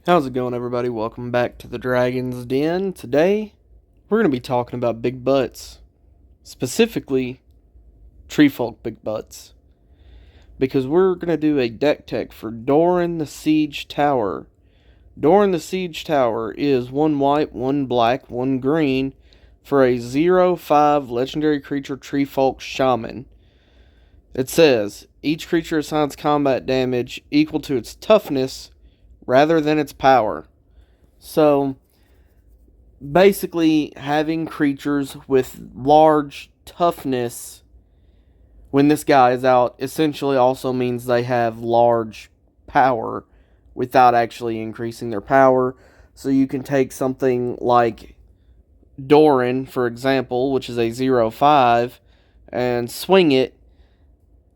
How's it going, everybody? Welcome back to the Dragon's Den. Today, we're going to be talking about big butts. Specifically, Treefolk big butts. Because we're going to do a deck tech for Doran the Siege Tower. Doran the Siege Tower is 1 white, 1 black, 1 green for a 0/5 legendary creature Treefolk Shaman. It says, each creature assigns combat damage equal to its toughness rather than its power. So, basically, having creatures with large toughness when this guy is out essentially also means they have large power without actually increasing their power. So, you can take something like Doran, for example, which is a 0/5, and swing it,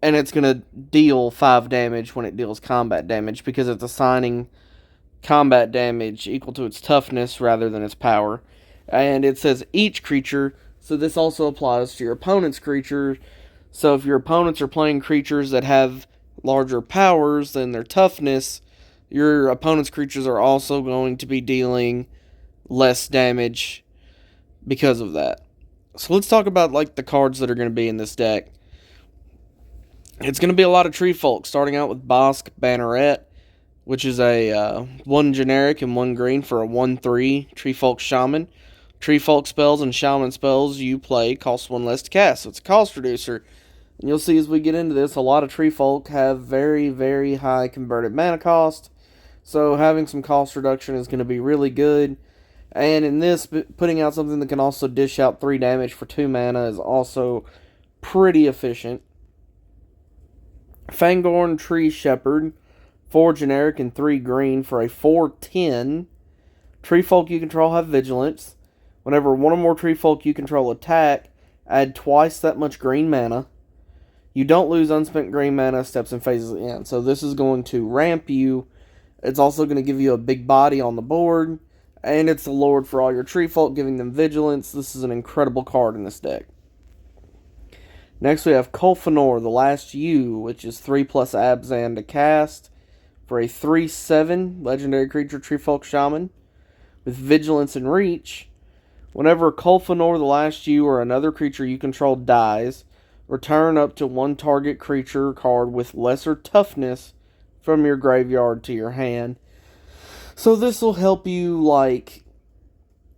and it's going to deal 5 damage when it deals combat damage because it's assigning combat damage equal to its toughness rather than its power. And it says each creature, so this also applies to your opponent's creature. So if your opponents are playing creatures that have larger powers than their toughness, your opponent's creatures are also going to be dealing less damage because of that. So let's talk about like the cards that are going to be in this deck. It's going to be a lot of Treefolk, starting out with Bosk Banneret, which is a 1 generic and 1 green for a 1/3 Treefolk Shaman. Treefolk spells and Shaman spells you play cost 1 less to cast, so it's a cost reducer. And you'll see as we get into this, a lot of Treefolk have very, very high converted mana cost, so having some cost reduction is going to be really good. And in this, putting out something that can also dish out 3 damage for 2 mana is also pretty efficient. Fangorn Tree Shepherd, 4 generic and 3 green for a 4/10. Treefolk you control have vigilance. Whenever one or more Treefolk you control attack, add twice that much green mana. You don't lose unspent green mana steps and phases at the end. So this is going to ramp you. It's also going to give you a big body on the board. And it's a lord for all your Treefolk, giving them vigilance. This is an incredible card in this deck. Next we have Kolfanor, the Last U, which is 3+ Abzan to cast for a 3/7 legendary creature Treefolk Shaman with vigilance and reach. Whenever Kolfanor, the Last U, or another creature you control dies, return up to 1 target creature card with lesser toughness from your graveyard to your hand. So this will help you, like,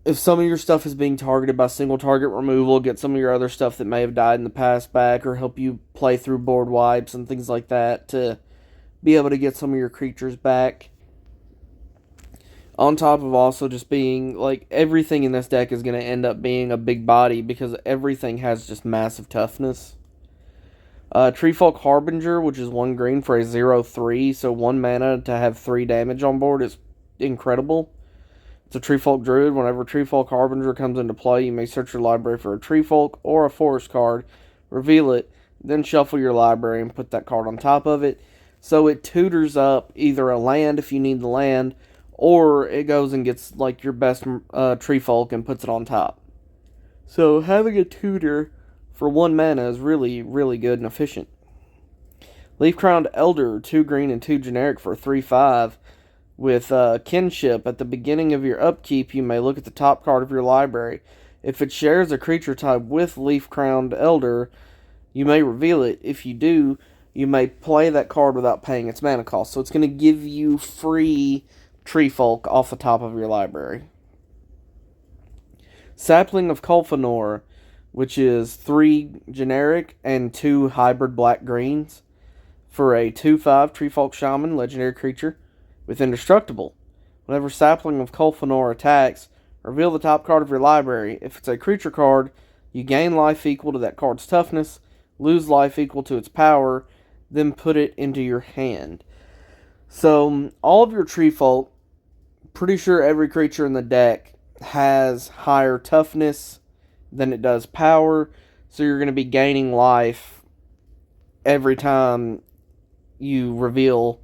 if some of your stuff is being targeted by single target removal, get some of your other stuff that may have died in the past back, or help you play through board wipes and things like that to be able to get some of your creatures back. On top of also just being, like, everything in this deck is going to end up being a big body because everything has just massive toughness. Treefolk Harbinger, which is 1 green for a 0/3, so 1 mana to have 3 damage on board is incredible. It's a Treefolk Druid. Whenever Treefolk Harbinger comes into play, you may search your library for a Treefolk or a Forest card, reveal it, then shuffle your library and put that card on top of it. So it tutors up either a land if you need the land, or it goes and gets like your best Treefolk and puts it on top. So having a tutor for 1 mana is really, really good and efficient. Leaf Crowned Elder, 2 green and 2 generic for 3/5. With Kinship, at the beginning of your upkeep, you may look at the top card of your library. If it shares a creature type with Leaf Crowned Elder, you may reveal it. If you do, you may play that card without paying its mana cost. So it's going to give you free Treefolk off the top of your library. Sapling of Kolfanor, which is 3 generic and 2 hybrid black greens for a 2/5 Treefolk Shaman, legendary creature with Indestructible. Whenever Sapling of Kolfanor attacks, reveal the top card of your library. If it's a creature card, you gain life equal to that card's toughness, lose life equal to its power, then put it into your hand. So, all of your Treefolk, pretty sure every creature in the deck has higher toughness than it does power, so you're going to be gaining life every time you reveal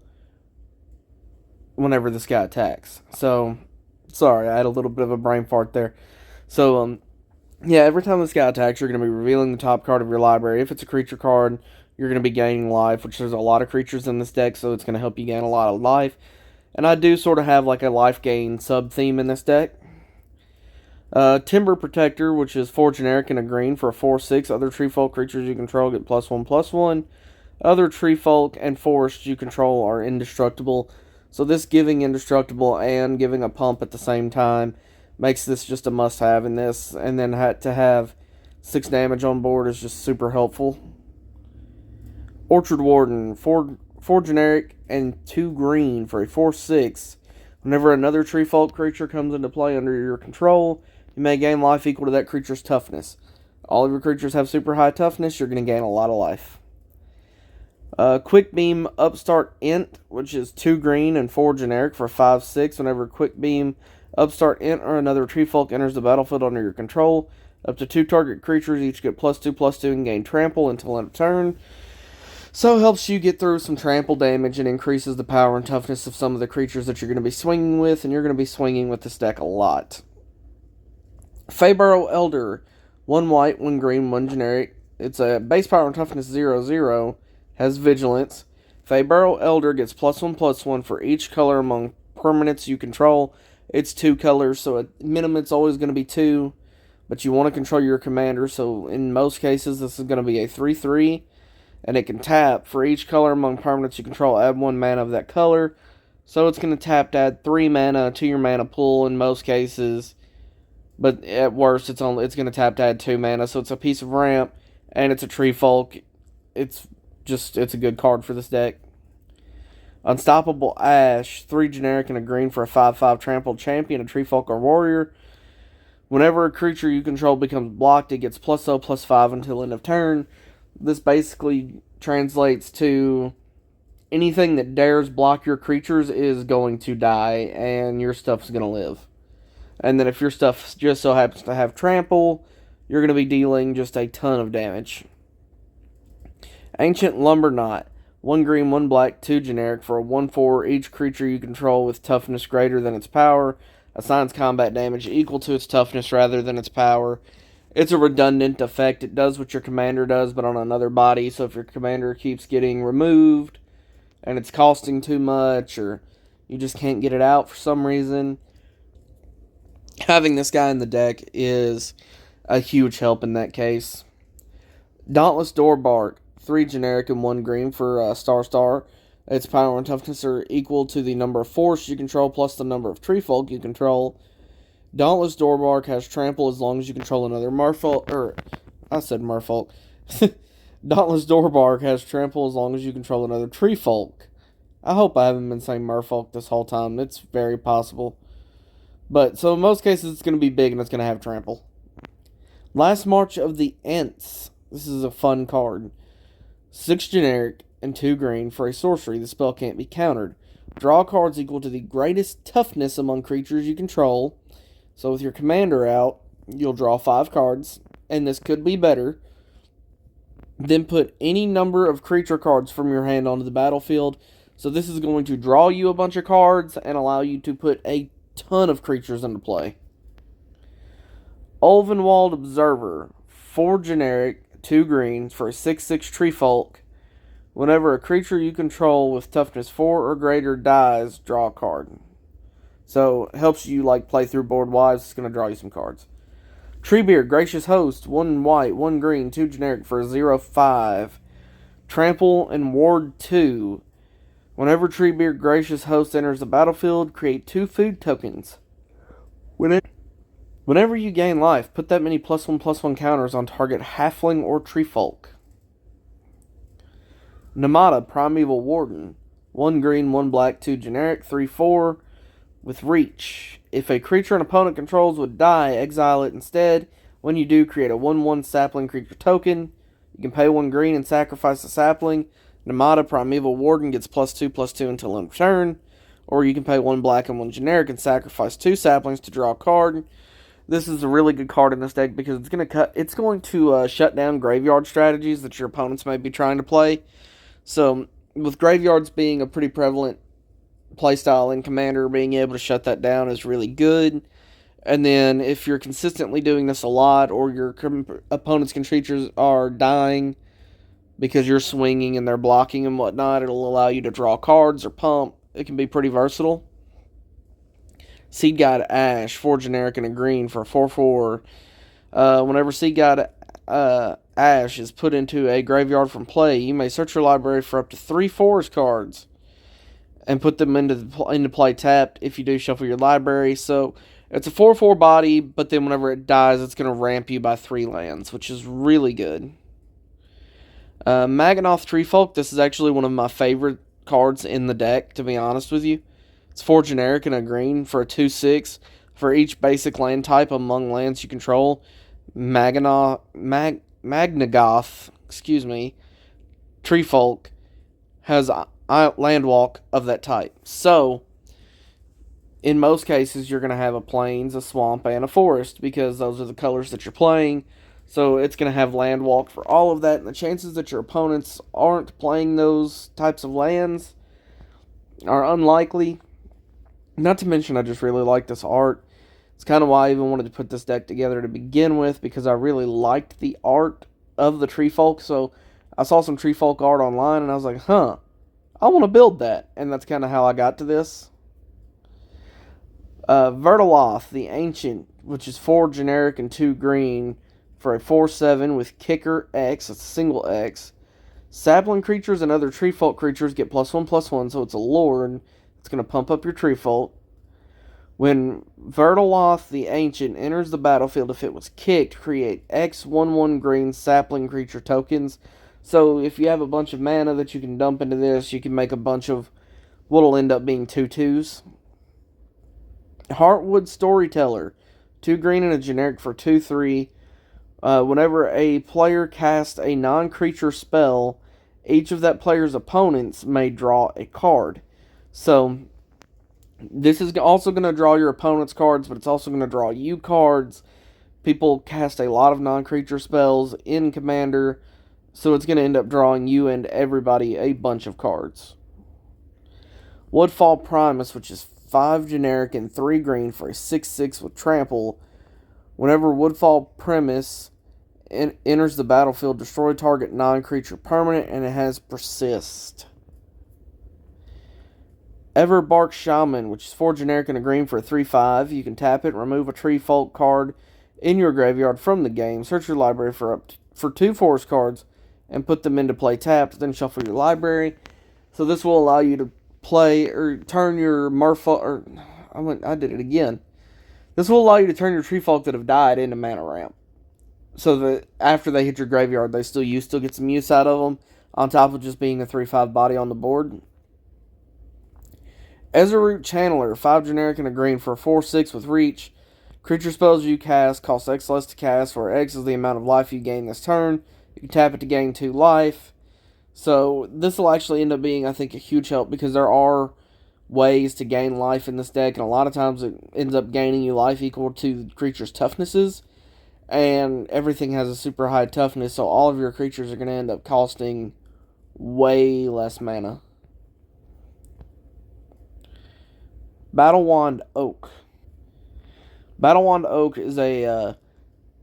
whenever this guy attacks. So, sorry, I had a little bit of a brain fart there. So, yeah, every time this guy attacks, you're going to be revealing the top card of your library. If it's a creature card, you're going to be gaining life, which there's a lot of creatures in this deck, so it's going to help you gain a lot of life. And I do sort of have like a life gain sub-theme in this deck. Timber Protector, which is 4 generic and a green for a 4/6. Other Treefolk creatures you control get +1/+1. Other Treefolk and forests you control are indestructible. So this giving indestructible and giving a pump at the same time makes this just a must-have in this. And then to have 6 damage on board is just super helpful. Orchard Warden, 4 generic and 2 green for a 4/6. Whenever another Treefolk creature comes into play under your control, you may gain life equal to that creature's toughness. All of your creatures have super high toughness, you're going to gain a lot of life. Quick Beam Upstart Int, which is 2 green and 4 generic for 5/6. Whenever Quick Beam Upstart Int or another Treefolk enters the battlefield under your control, up to 2 target creatures each get +2/+2 and gain trample until end of turn. So it helps you get through some trample damage and increases the power and toughness of some of the creatures that you're going to be swinging with, and you're going to be swinging with this deck a lot. Feybarrow Elder, 1 white, 1 green, 1 generic. It's a base power and toughness 0/0, has vigilance. Feybarrow Elder gets +1/+1 for each color among permanents you control. It's 2 colors, so at minimum it's always going to be 2, but you want to control your commander, so in most cases this is going to be a 3/3, and it can tap for each color among permanents you control, add 1 mana of that color. So it's going to tap to add 3 mana to your mana pool in most cases. But at worst, it's going to tap to add 2 mana. So it's a piece of ramp, and it's a Treefolk. It's a good card for this deck. Unstoppable Ash, 3 generic and a green for a 5/5 trampled champion, a Treefolk or warrior. Whenever a creature you control becomes blocked, it gets +0/+5 until end of turn. This basically translates to anything that dares block your creatures is going to die, and your stuff's going to live. And then if your stuff just so happens to have trample, you're going to be dealing just a ton of damage. Ancient Lumberknot, 1 green, 1 black, 2 generic for a 1/4. Each creature you control with toughness greater than its power assigns combat damage equal to its toughness rather than its power. It's a redundant effect. It does what your commander does, but on another body. So if your commander keeps getting removed and it's costing too much, or you just can't get it out for some reason, having this guy in the deck is a huge help in that case. Dauntless Doorbark, 3 generic and 1 green for Star. Its power and toughness are equal to the number of force you control plus the number of Treefolk you control. Dauntless Doorbark has trample as long as you control another Merfolk. Dauntless Doorbark has trample as long as you control another Treefolk. I hope I haven't been saying Merfolk this whole time. It's very possible. But, so in most cases, it's going to be big and it's going to have trample. Last March of the Ents. This is a fun card. 6 generic and 2 green for a sorcery. The spell can't be countered. Draw cards equal to the greatest toughness among creatures you control. So with your commander out, you'll draw 5 cards. And this could be better. Then put any number of creature cards from your hand onto the battlefield. So this is going to draw you a bunch of cards and allow you to put a ton of creatures into play. Ulvenwald Observer, 4 generic, 2 greens for a 6/6 Treefolk. Whenever a creature you control with toughness 4 or greater dies, draw a card. So it helps you play through board wise. It's going to draw you some cards. Treebeard, Gracious Host, 1 white, 1 green, 2 generic for a 0/5. Trample and Ward 2. Whenever Treebeard, Gracious Host enters the battlefield, create 2 food tokens. Whenever you gain life, put that many +1/+1 counters on target Halfling or Treefolk. Namada, Primeval Warden, 1 green, 1 black, 2 generic, 3/4, with reach. If a creature an opponent controls would die, exile it instead. When you do, create a 1/1 sapling creature token. You can pay 1 green and sacrifice a sapling. Namada, Primeval Warden gets +2/+2 until end of turn. Or you can pay 1 black and 1 generic and sacrifice 2 saplings to draw a card. This is a really good card in this deck because it's going to shut down graveyard strategies that your opponents may be trying to play. So, with graveyards being a pretty prevalent playstyle in Commander, being able to shut that down is really good. And then, if you're consistently doing this a lot, or your opponent's creatures are dying because you're swinging and they're blocking and whatnot, it'll allow you to draw cards or pump. it can be pretty versatile. Seed Guide Ash, 4 generic and a green for a 4/4. Whenever Seed Guide Ash is put into a graveyard from play, you may search your library for up to 3 forest cards and put them into play tapped. If you do, shuffle your library. So it's a 4/4 body, but then whenever it dies, it's going to ramp you by 3 lands, which is really good. Maganoth Treefolk, this is actually one of my favorite cards in the deck, to be honest with you. It's 4 generic and a green for a 2/6. For each basic land type among lands you control, Magnagoth, Treefolk has a landwalk of that type. So, in most cases, you're going to have a plains, a swamp, and a forest because those are the colors that you're playing. So, it's going to have landwalk for all of that. And the chances that your opponents aren't playing those types of lands are unlikely. Not to mention, I just really like this art. It's kind of why I even wanted to put this deck together to begin with, because I really liked the art of the Treefolk. So I saw some Treefolk art online, and I was like, I want to build that. And that's kind of how I got to this. Vertaloth, the Ancient, which is 4 generic and 2 green for a 4/7 with Kicker X, it's a single X. Sapling creatures and other Treefolk creatures get +1/+1, so it's a Lord. It's going to pump up your Treefolk. When Vertaloth the Ancient enters the battlefield, if it was kicked, create X 1/1 green sapling creature tokens. So if you have a bunch of mana that you can dump into this, you can make a bunch of what'll end up being 2/2s. Heartwood Storyteller, 2 green and a generic for 2/3. Whenever a player casts a non-creature spell, each of that player's opponents may draw a card. So this is also going to draw your opponent's cards, but it's also going to draw you cards. People cast a lot of non-creature spells in Commander, so it's going to end up drawing you and everybody a bunch of cards. Woodfall Primus, which is 5 generic and 3 green for a 6/6 with Trample. Whenever Woodfall Primus enters the battlefield, destroy target non-creature permanent, and it has Persist. Everbark Shaman, which is 4 generic and a green for a 3/5. You can tap it, remove a Treefolk card in your graveyard from the game, search your library for 2 forest cards, and put them into play tapped, then shuffle your library. So this will allow you to play or turn your I did it again. This will allow you to turn your Treefolk that have died into mana ramp. So that after they hit your graveyard, you still get some use out of them, on top of just being a 3/5 body on the board. Ezreroot Channeler, 5 generic and a green for a 4/6 with reach. Creature spells you cast cost X less to cast, where X is the amount of life you gain this turn. You can tap it to gain 2 life. So this will actually end up being, I think, a huge help, because there are ways to gain life in this deck, and a lot of times it ends up gaining you life equal to the creature's toughnesses. And everything has a super high toughness, so all of your creatures are going to end up costing way less mana. Battlewand Oak. Battlewand Oak is a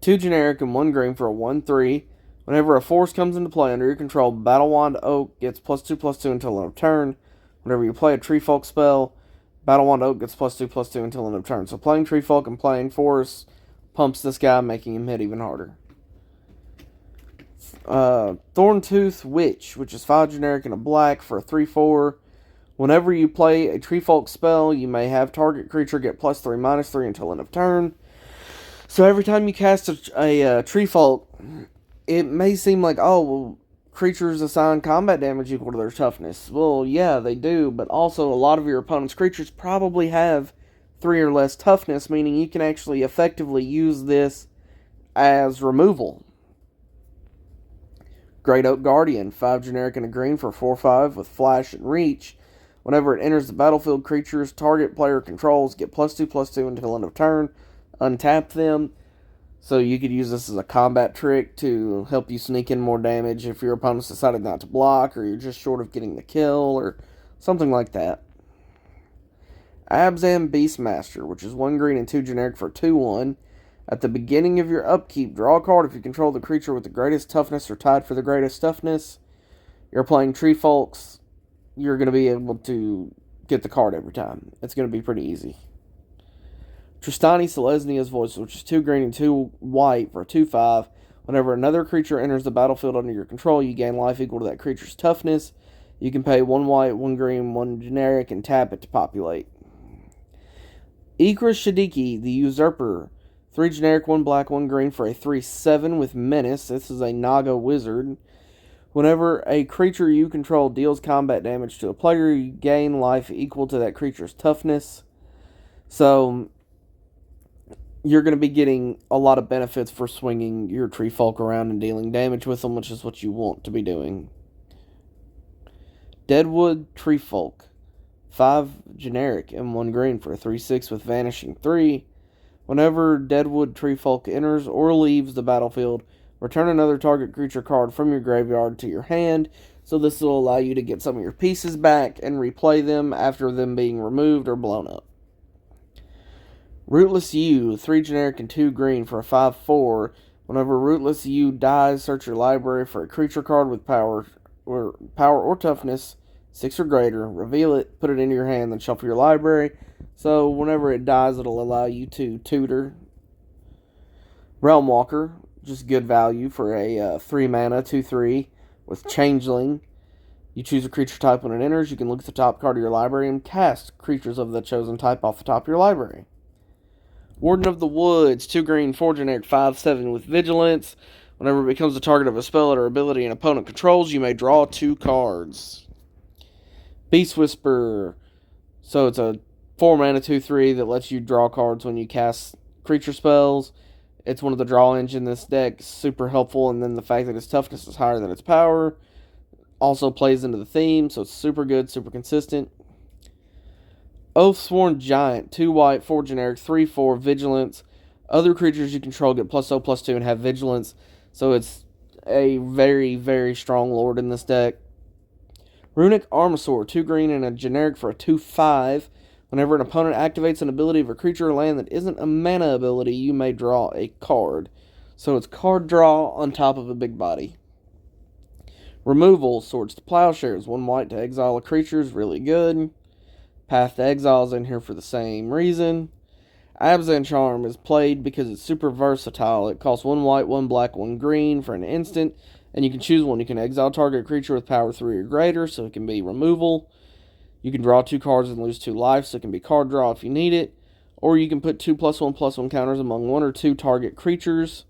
2 generic and 1 green for a 1/3. Whenever a force comes into play under your control, Battlewand Oak gets +2/+2 until end of turn. Whenever you play a Treefolk spell, Battlewand Oak gets +2/+2 until end of turn. So playing Treefolk and playing Force pumps this guy, making him hit even harder. Thorntooth Witch, which is 5 generic and a black for a 3/4. Whenever you play a Treefolk spell, you may have target creature get +3/-3 until end of turn. So every time you cast a Treefolk, it may seem like, creatures assign combat damage equal to their toughness. Well, yeah, they do, but also a lot of your opponent's creatures probably have 3 or less toughness, meaning you can actually effectively use this as removal. Great Oak Guardian, 5 generic and a green for 4/5 with flash and reach. Whenever it enters the battlefield, creatures target player controls get +2/+2 until end of turn. Untap them. So you could use this as a combat trick to help you sneak in more damage if your opponent's decided not to block, or you're just short of getting the kill, or something like that. Abzan Beastmaster, which is 1 green and 2 generic for 2/1. At the beginning of your upkeep, draw a card if you control the creature with the greatest toughness or tied for the greatest toughness. You're playing Treefolks. You're going to be able to get the card every time. It's going to be pretty easy. Tristani Selesnia's Voice, which is 2 green and 2 white for a 2/5. Whenever another creature enters the battlefield under your control, you gain life equal to that creature's toughness. You can pay 1 white, 1 green, 1 generic, and tap it to populate. Ikra Shadiki, the Usurper. 3 generic, 1 black, 1 green for a 3/7 with Menace. This is a Naga wizard. Whenever a creature you control deals combat damage to a player, you gain life equal to that creature's toughness. So, you're going to be getting a lot of benefits for swinging your Treefolk around and dealing damage with them, which is what you want to be doing. Deadwood Treefolk. 5 generic and 1 green for a 3/6 with Vanishing 3. Whenever Deadwood Treefolk enters or leaves the battlefield, return another target creature card from your graveyard to your hand. So this will allow you to get some of your pieces back and replay them after them being removed or blown up. Rootless U, 3 generic and 2 green for a 5/4. Whenever Rootless U dies, search your library for a creature card with power or toughness 6 or greater. Reveal it, put it into your hand, then shuffle your library. So whenever it dies, it'll allow you to tutor. Realm Walker, just good value for a 3 mana 2/3 with Changeling. You choose a creature type when it enters. You can look at the top card of your library and cast creatures of the chosen type off the top of your library. Warden of the Woods, 2 green, 4 generic, 5/7 with Vigilance. Whenever it becomes the target of a spell or ability an opponent controls, you may draw 2 cards. Beast Whisperer. So it's a 4 mana 2/3 that lets you draw cards when you cast creature spells. It's one of the draw engine in this deck. Super helpful. And then the fact that its toughness is higher than its power also plays into the theme. So it's super good, super consistent. Oathsworn Giant, 2 white, 4 generic, 3/4 Vigilance. Other creatures you control get +0/+2 and have Vigilance. So it's a very, very strong lord in this deck. Runic Armasaur, 2 green and a generic for a 2/5. Whenever an opponent activates an ability of a creature or land that isn't a mana ability, you may draw a card. So it's card draw on top of a big body. Removal, Swords to Plowshares, 1 white to exile a creature is really good. Path to Exile is in here for the same reason. Abzan Charm is played because it's super versatile. It costs 1 white, 1 black, 1 green for an instant, and you can choose one. You can exile target creature with power 3 or greater, so it can be removal. You can draw 2 cards and lose 2 life, so it can be card draw if you need it. Or you can put 2 +1/+1 counters among 1 or 2 target creatures,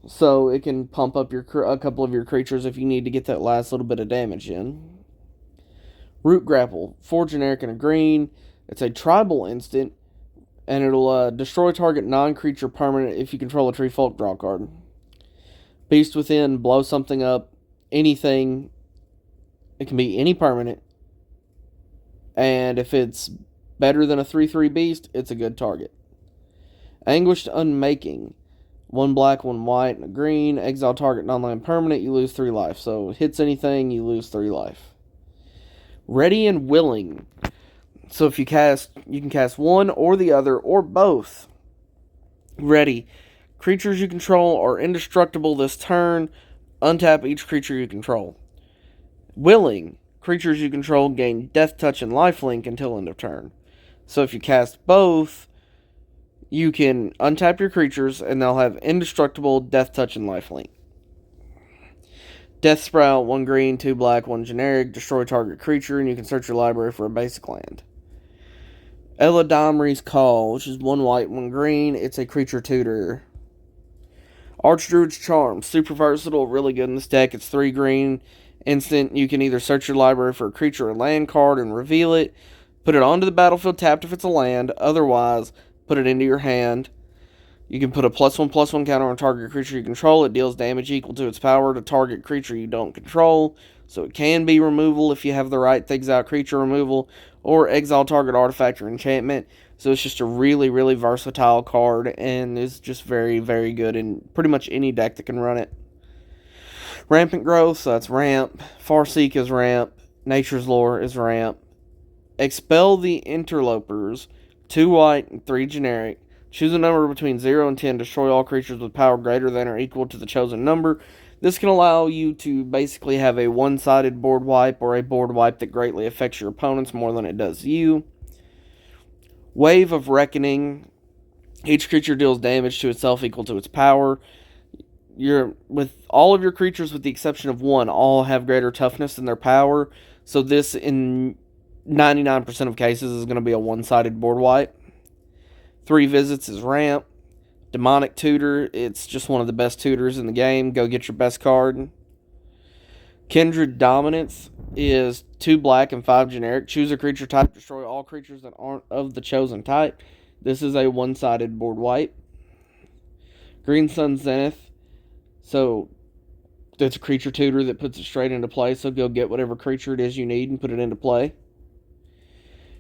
so it can pump up a couple of your creatures if you need to get that last little bit of damage in. Root Grapple, 4 generic and a green. It's a tribal instant, and it'll destroy target non-creature permanent if you control a Treefolk, draw card. Beast Within, blow something up, anything. It can be any permanent. And if it's better than a 3/3 beast, it's a good target. Anguished Unmaking, 1 black, 1 white, and a green. Exile target non-land permanent, you lose 3 life. So it hits anything, you lose 3 life. Ready and Willing. So if you can cast one or the other, or both. Ready. Creatures you control are indestructible this turn. Untap each creature you control. Willing. Creatures you control gain Death Touch and Lifelink until end of turn. So if you cast both, you can untap your creatures and they'll have indestructible, Death Touch, and Lifelink. Death Sprout, 1 green, 2 black, 1 generic. Destroy target creature, and you can search your library for a basic land. Eladamri's Call, which is 1 white, 1 green. It's a creature tutor. Archdruid's Charm, super versatile, really good in this deck. It's 3 green, instant. You can either search your library for a creature or land card and reveal it. Put it onto the battlefield tapped if it's a land. Otherwise, put it into your hand. You can put a +1/+1 counter on target creature you control. It deals damage equal to its power to target creature you don't control. So it can be removal if you have the right things out creature removal, or exile target artifact or enchantment. So it's just a really, really versatile card, and is just very, very good in pretty much any deck that can run it. Rampant Growth, so that's ramp. Farseek is ramp. Nature's Lore is ramp. Expel the Interlopers, 2 white and 3 generic. Choose a number between 0 and 10. Destroy all creatures with power greater than or equal to the chosen number. This can allow you to basically have a one-sided board wipe or a board wipe that greatly affects your opponents more than it does you. Wave of Reckoning. Each creature deals damage to itself equal to its power. With all of your creatures, with the exception of one, all have greater toughness than their power. So this, in 99% of cases, is going to be a one-sided board wipe. 3 visits is ramp. Demonic Tutor, it's just one of the best tutors in the game. Go get your best card. Kindred Dominance is 2 black and 5 generic. Choose a creature type, destroy all creatures that aren't of the chosen type. This is a one-sided board wipe. Green Sun Zenith, so that's a creature tutor that puts it straight into play, so go get whatever creature it is you need and put it into play.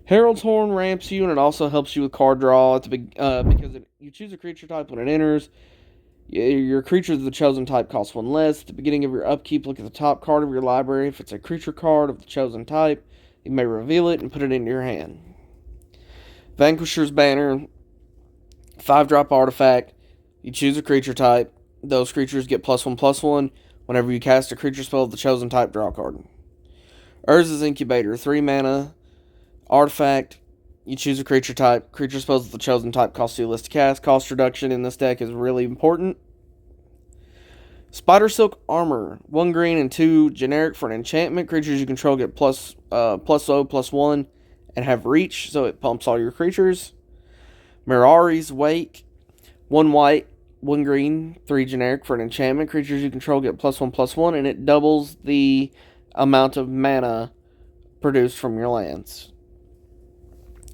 Herald's Horn ramps you, and it also helps you with card draw because you choose a creature type when it enters. Your creature of the chosen type costs 1 less. At the beginning of your upkeep, look at the top card of your library. If it's a creature card of the chosen type, you may reveal it and put it into your hand. Vanquisher's Banner, 5-drop artifact. You choose a creature type. Those creatures get +1/+1. Whenever you cast a creature spell of the chosen type, draw a card. Urza's Incubator, 3 mana. Artifact, you choose a creature type. Creature spells of the chosen type cost 2 less to cast. Cost reduction in this deck is really important. Spider Silk Armor, 1 green and 2 generic for an enchantment. Creatures you control get +0/+1 and have reach, so it pumps all your creatures. Mirari's Wake, 1 white, 1 green, 3 generic for an enchantment. Creatures you control get +1/+1, and it doubles the amount of mana produced from your lands.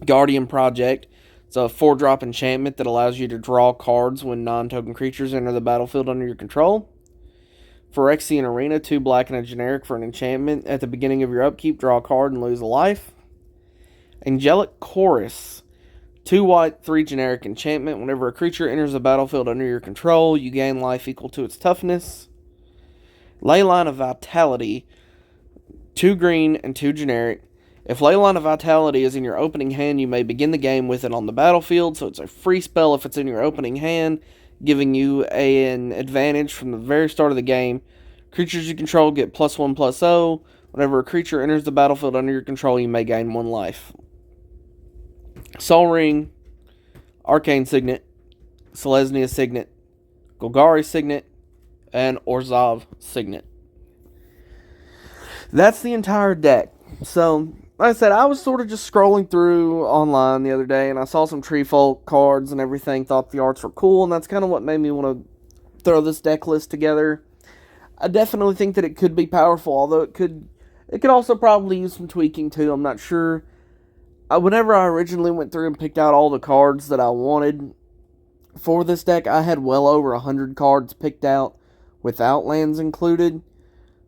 Guardian Project. It's a 4-drop enchantment that allows you to draw cards when non-token creatures enter the battlefield under your control. Phyrexian Arena, 2 black and a generic for an enchantment. At the beginning of your upkeep, draw a card and lose a life. Angelic Chorus, 2 white, 3 generic enchantment. Whenever a creature enters the battlefield under your control, you gain life equal to its toughness. Leyline of Vitality, 2 green and 2 generic. If Leyline of Vitality is in your opening hand, you may begin the game with it on the battlefield, so it's a free spell if it's in your opening hand, giving you an advantage from the very start of the game. Creatures you control get +1/+0. Whenever a creature enters the battlefield under your control, you may gain 1 life. Sol Ring, Arcane Signet, Selesnya Signet, Golgari Signet, and Orzhov Signet. That's the entire deck. So, like I said, I was sort of just scrolling through online the other day, and I saw some Treefolk cards and everything, thought the arts were cool, and that's kind of what made me want to throw this deck list together. I definitely think that it could be powerful, although it could also probably use some tweaking too, I'm not sure. Whenever I originally went through and picked out all the cards that I wanted for this deck, I had well over 100 cards picked out without lands included.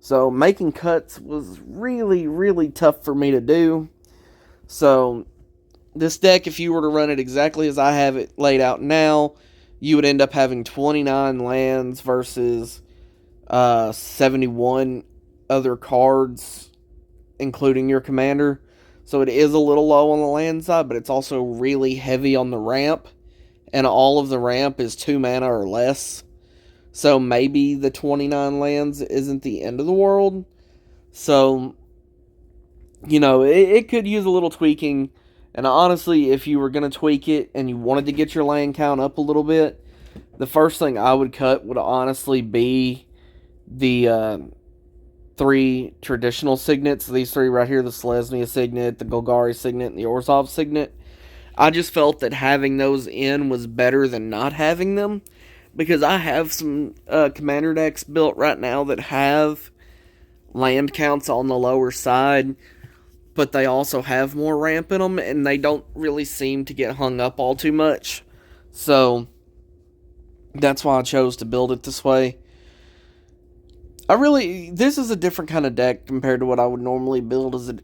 So making cuts was really, really tough for me to do. So this deck, if you were to run it exactly as I have it laid out now, you would end up having 29 lands versus 71 other cards, including your commander. So it is a little low on the land side, but it's also really heavy on the ramp. And all of the ramp is 2 mana or less. So maybe the 29 lands isn't the end of the world. So, it could use a little tweaking. And honestly, if you were going to tweak it and you wanted to get your land count up a little bit, the first thing I would cut would honestly be the 3 traditional signets. These 3 right here, the Selesnya Signet, the Golgari Signet, and the Orzhov Signet. I just felt that having those in was better than not having them. Because I have some commander decks built right now that have land counts on the lower side, but they also have more ramp in them, and they don't really seem to get hung up all too much. So, that's why I chose to build it this way. This is a different kind of deck compared to what I would normally build, as it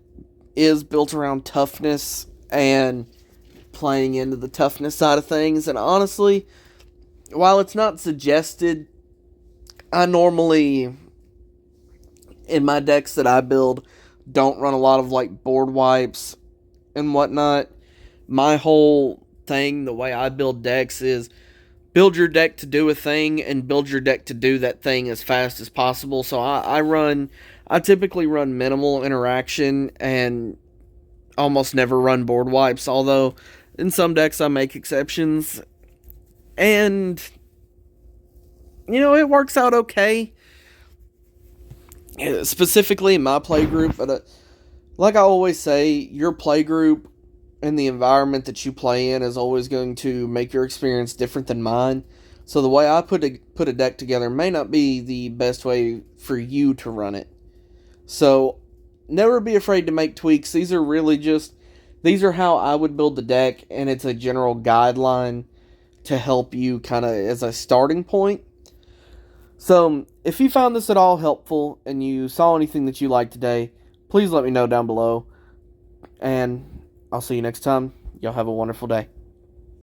is built around toughness and playing into the toughness side of things, and honestly, while it's not suggested, I normally, in my decks that I build, don't run a lot of board wipes and whatnot. My whole thing, the way I build decks, is build your deck to do a thing and build your deck to do that thing as fast as possible. So I typically run minimal interaction and almost never run board wipes, although in some decks I make exceptions. And, it works out okay. Specifically in my play group, but like I always say, your play group and the environment that you play in is always going to make your experience different than mine. So the way I put a deck together may not be the best way for you to run it. So never be afraid to make tweaks. These are how I would build the deck, and it's a general guideline to help you kind of as a starting point. So if you found this at all helpful and you saw anything that you liked today, please let me know down below. And I'll see you next time. Y'all have a wonderful day.